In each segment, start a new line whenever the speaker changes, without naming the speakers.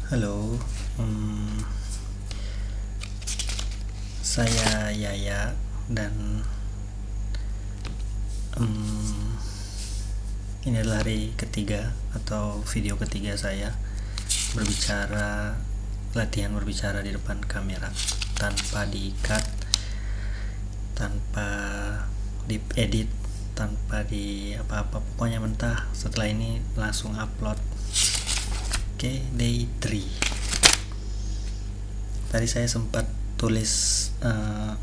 Halo, hmm, saya Yaya dan hmm, ini adalah hari ketiga atau video ketiga saya berbicara, latihan berbicara di depan kamera tanpa di-cut, tanpa di-edit, tanpa di apa-apa, pokoknya mentah. Setelah ini langsung upload. Oke, day 3. Tadi saya sempat tulis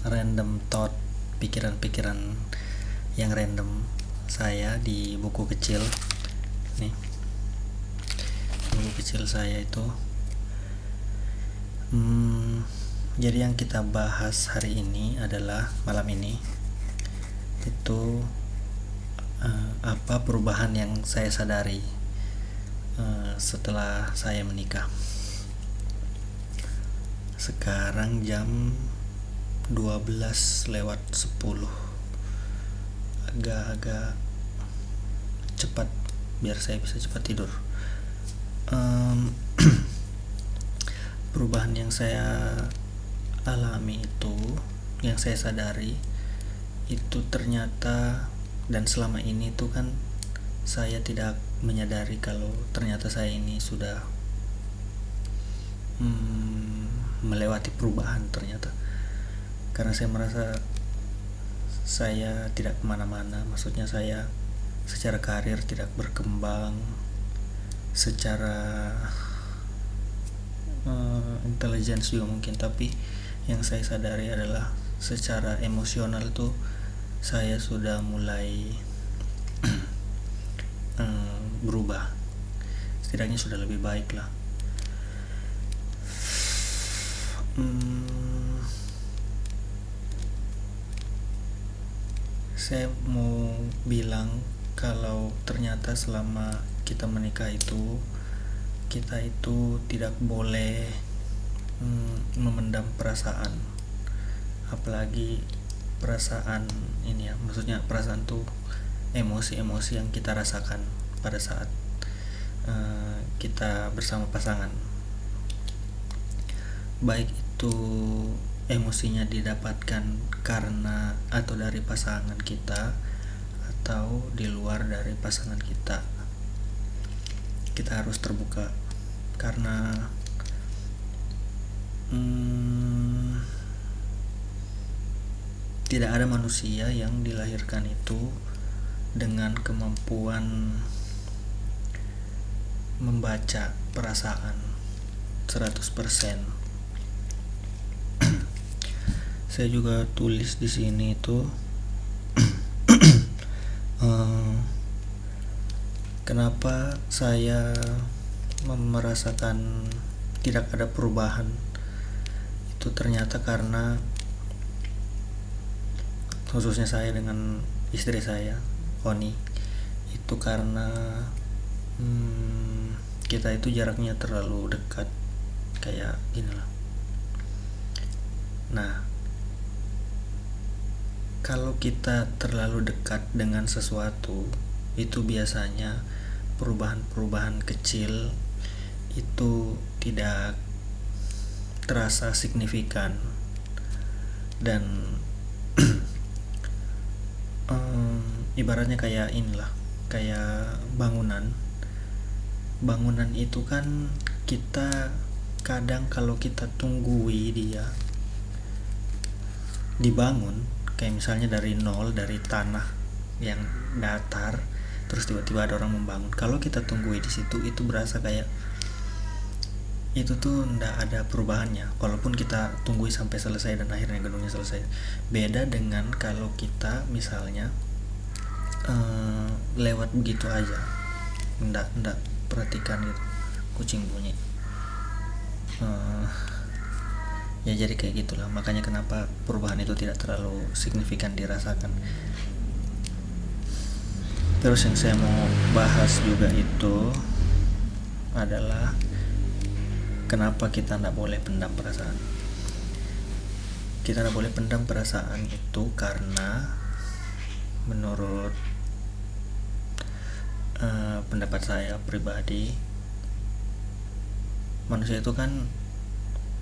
random thought, pikiran-pikiran yang random saya di buku kecil nih. Buku kecil saya itu jadi yang kita bahas hari ini adalah malam ini itu apa perubahan yang saya sadari setelah saya menikah. Sekarang jam 12:10, agak-agak cepat biar saya bisa cepat tidur. Perubahan yang saya alami itu, yang saya sadari itu ternyata, dan selama ini tuh kan saya tidak menyadari kalau ternyata saya ini sudah melewati perubahan ternyata, karena saya merasa saya tidak kemana-mana. Maksudnya saya secara karir tidak berkembang, secara intelligence juga mungkin, tapi yang saya sadari adalah secara emosional tuh saya sudah mulai berubah, setidaknya sudah lebih baik lah. Saya mau bilang kalau ternyata selama kita menikah itu, kita itu tidak boleh memendam perasaan, apalagi perasaan ini ya, maksudnya perasaan tuh emosi-emosi yang kita rasakan pada saat kita bersama pasangan, baik itu emosinya didapatkan karena atau dari pasangan kita atau di luar dari pasangan kita. Kita harus terbuka karena tidak ada manusia yang dilahirkan itu dengan kemampuan membaca perasaan 100%. Saya juga tulis di sini itu kenapa saya merasakan tidak ada perubahan. Itu ternyata karena, khususnya saya dengan istri saya, Oni, itu karena kita itu jaraknya terlalu dekat, kayak gini lah. Nah, kalau kita terlalu dekat dengan sesuatu, itu biasanya perubahan-perubahan kecil itu tidak terasa signifikan, dan ibaratnya kayak inilah, kayak bangunan itu kan kita kadang kalau kita tunggui dia dibangun, kayak misalnya dari nol, dari tanah yang datar, terus tiba-tiba ada orang membangun. Kalau kita tunggui di situ, itu berasa kayak itu tuh ndak ada perubahannya, walaupun kita tunggui sampai selesai dan akhirnya gedungnya selesai. Beda dengan kalau kita misalnya lewat begitu aja, ndak perhatikan gitu, kucing bunyi. Ya jadi kayak gitulah, makanya kenapa perubahan itu tidak terlalu signifikan dirasakan. Terus yang saya mau bahas juga itu adalah kenapa kita tidak boleh pendam perasaan. Kita tidak boleh pendam perasaan itu karena menurut pendapat saya pribadi, manusia itu kan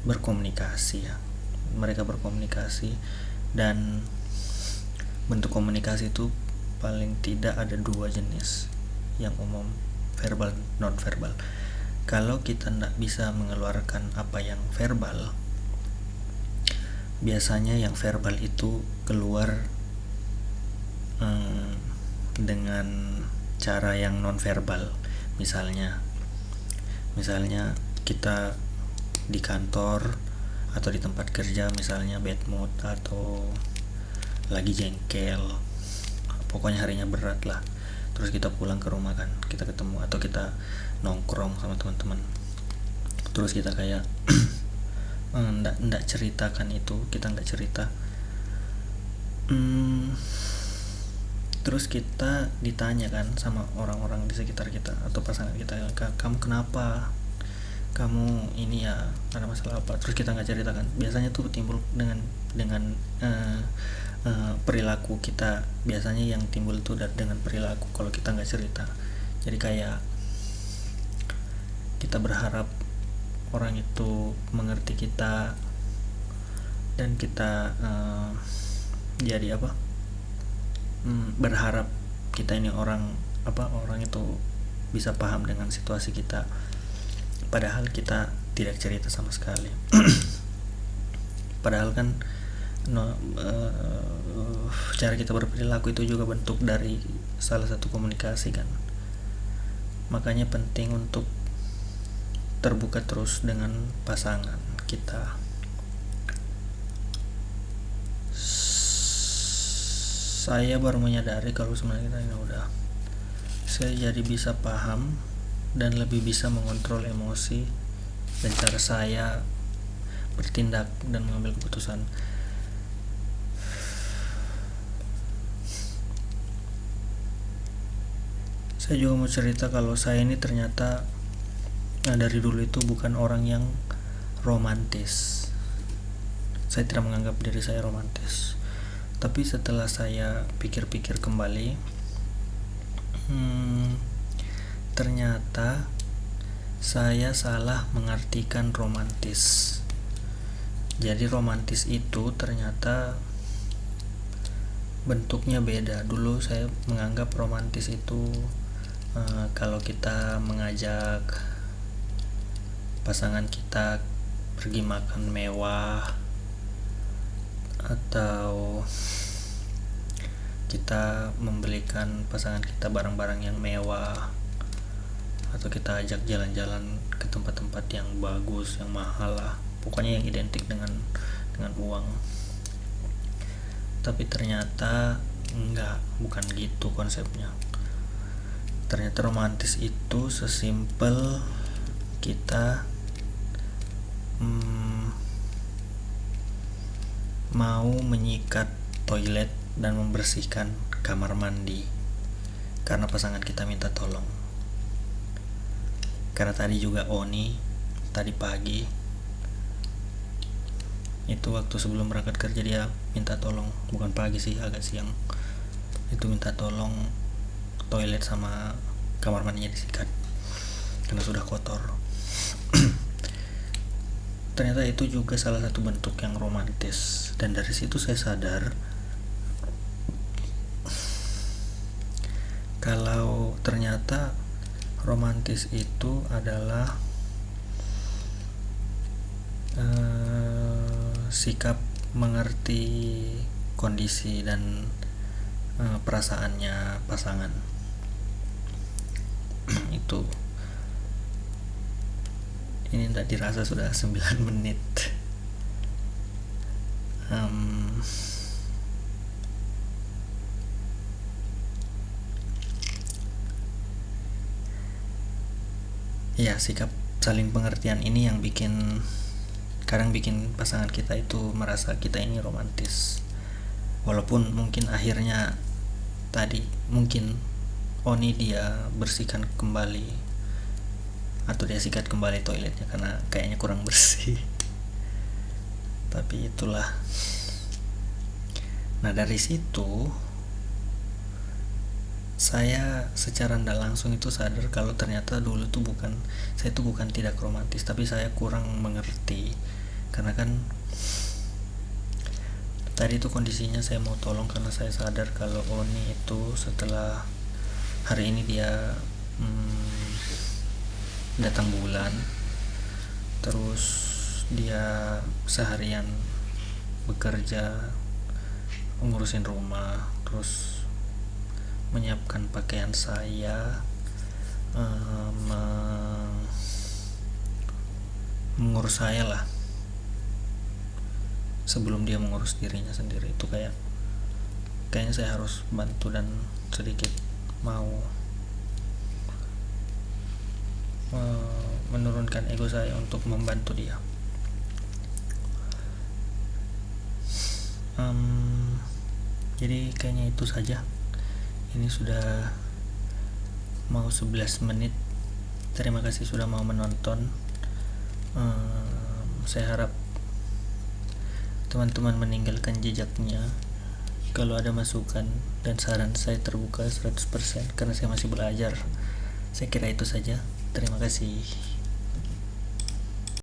berkomunikasi ya, mereka berkomunikasi, dan bentuk komunikasi itu paling tidak ada dua jenis yang umum, verbal, non verbal. Kalau kita tidak bisa mengeluarkan apa yang verbal, biasanya yang verbal itu keluar dengan cara yang non verbal. Misalnya kita di kantor atau di tempat kerja, misalnya bad mood atau lagi jengkel, pokoknya harinya berat lah, terus kita pulang ke rumah kan, kita ketemu atau kita nongkrong sama teman-teman, terus kita kayak ndak ceritakan itu, kita ndak cerita, terus kita ditanya kan sama orang-orang di sekitar kita atau pasangan kita, kamu kenapa, kamu ini ya ada masalah apa, terus kita nggak ceritakan. Biasanya tuh timbul dengan perilaku kita, biasanya yang timbul tuh dengan perilaku kalau kita nggak cerita. Jadi kayak kita berharap orang itu mengerti kita, dan kita jadi berharap kita ini orang itu bisa paham dengan situasi kita, padahal kita tidak cerita sama sekali. Padahal kan cara kita berperilaku itu juga bentuk dari salah satu komunikasi kan. Makanya penting untuk terbuka terus dengan pasangan kita. Saya baru menyadari kalau sebenarnya kita ini saya jadi bisa paham dan lebih bisa mengontrol emosi dan cara saya bertindak dan mengambil keputusan. Saya juga mau cerita kalau saya ini ternyata dari dulu itu bukan orang yang romantis. Saya tidak menganggap diri saya romantis. Tapi setelah saya pikir-pikir kembali, ternyata saya salah mengartikan romantis. Jadi romantis itu ternyata bentuknya beda. Dulu saya menganggap romantis itu kalau kita mengajak pasangan kita pergi makan mewah, atau kita membelikan pasangan kita barang-barang yang mewah, atau kita ajak jalan-jalan ke tempat-tempat yang bagus, yang mahal lah, pokoknya yang identik dengan uang. Tapi ternyata bukan gitu konsepnya. Ternyata romantis itu sesimpel kita mau menyikat toilet dan membersihkan kamar mandi karena pasangan kita minta tolong. Karena tadi juga tadi pagi itu waktu sebelum berangkat kerja dia minta tolong, bukan pagi sih, agak siang, itu minta tolong toilet sama kamar mandinya disikat karena sudah kotor. Ternyata itu juga salah satu bentuk yang romantis, dan dari situ saya sadar kalau ternyata romantis itu adalah sikap mengerti kondisi dan perasaannya pasangan. Itu ini tidak dirasa sudah 9 menit. Ya, sikap saling pengertian ini yang kadang bikin pasangan kita itu merasa kita ini romantis. Walaupun mungkin akhirnya tadi mungkin dia bersihkan kembali atau dia sikat kembali toiletnya karena kayaknya kurang bersih. Tapi itulah. Nah, dari situ saya secara tidak langsung itu sadar kalau ternyata dulu tuh saya tuh bukan tidak romantis, tapi saya kurang mengerti. Karena kan tadi tuh kondisinya saya mau tolong karena saya sadar kalau Oni itu setelah hari ini dia datang bulan, terus dia seharian bekerja, ngurusin rumah, terus menyiapkan pakaian saya, mengurus saya lah sebelum dia mengurus dirinya sendiri. Itu kayaknya saya harus bantu dan sedikit mau menurunkan ego saya untuk membantu dia. Jadi kayaknya itu saja. Ini sudah mau 11 menit. Terima kasih sudah mau menonton. Saya harap teman-teman meninggalkan jejaknya. Kalau ada masukan dan saran, saya terbuka 100% karena saya masih belajar. Saya kira itu saja. Terima kasih.